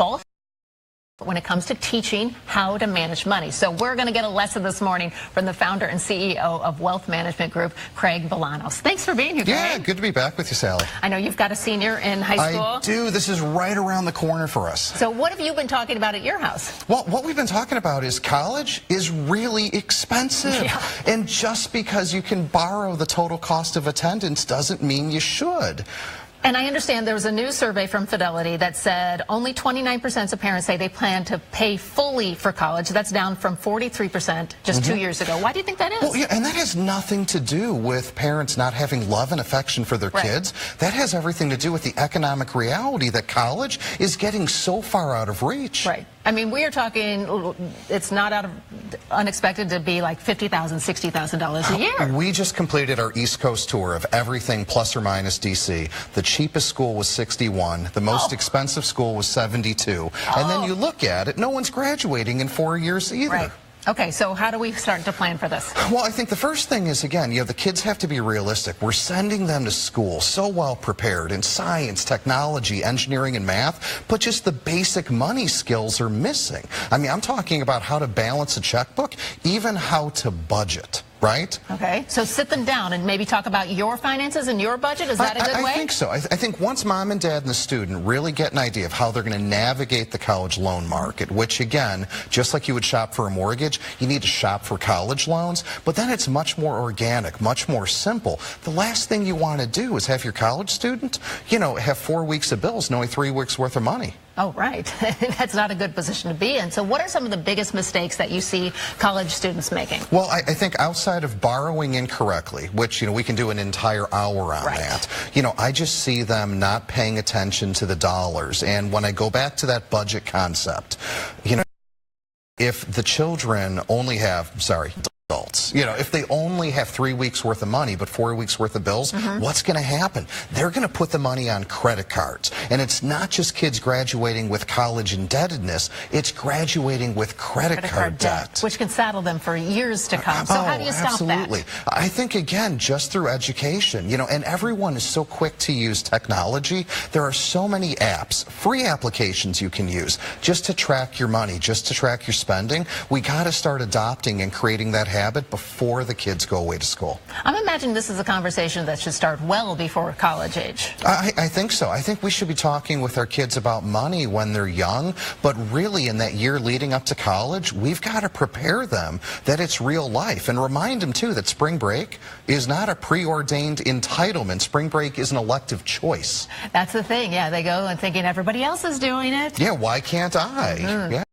false when it comes to teaching how to manage money. So we're going to get a lesson this morning from the founder and CEO of Wealth Management Group, Craig Bolanos. Thanks for being here, Craig. Yeah, good to be back with you, Sally. I know you've got a senior in high school. I do. This is right around the corner for us. So what have you been talking about at your house? Well, what we've been talking about is college is really expensive. Yeah. And just because you can borrow the total cost of attendance doesn't mean you should. And I understand there was a new survey from Fidelity that said only 29% of parents say they plan to pay fully for college. That's down from 43% just 2 years ago. Why do you think that is? Well, yeah, and that has nothing to do with parents not having love and affection for their kids. That has everything to do with the economic reality that college is getting so far out of reach. Right. I mean, we are talking, it's not unexpected to be like $50,000, $60,000 a year. We just completed our East Coast tour of everything plus or minus DC. The cheapest school was 61. The most expensive school was 72. And then you look at it, no one's graduating in 4 years either. Right. Okay, so how do we start to plan for this? Well, I think the first thing is, again, the kids have to be realistic. We're sending them to school so well prepared in science, technology, engineering, and math, but just the basic money skills are missing. I mean, I'm talking about how to balance a checkbook, even how to budget. Right? Okay, so sit them down and maybe talk about your finances and your budget. Is that a good way? I think so. I think once mom and dad and the student really get an idea of how they're going to navigate the college loan market, which again, just like you would shop for a mortgage, you need to shop for college loans, but then it's much more organic, much more simple. The last thing you want to do is have your college student, have 4 weeks of bills knowing 3 weeks worth of money. Oh, right. That's not a good position to be in. So what are some of the biggest mistakes that you see college students making? Well, I think outside of borrowing incorrectly, which, we can do an entire hour on that, I just see them not paying attention to the dollars. And when I go back to that budget concept, if the children only have, adults, if they only have 3 weeks worth of money but 4 weeks worth of bills, what's going to happen? They're going to put the money on credit cards. And it's not just kids graduating with college indebtedness, it's graduating with credit card debt. Which can saddle them for years to come. So how do you stop absolutely. that? I think, again, just through education, and everyone is so quick to use technology. There are so many apps, free applications you can use just to track your money, just to track your spending. We got to start adopting and creating that habit before the kids go away to school. I'm imagining this is a conversation that should start well before college age. I think so. I think we should be talking with our kids about money when they're young, but really in that year leading up to college, we've got to prepare them that it's real life and remind them, too, that spring break is not a preordained entitlement. Spring break is an elective choice. That's the thing. Yeah, they go and thinking everybody else is doing it. Yeah, why can't I? Yeah.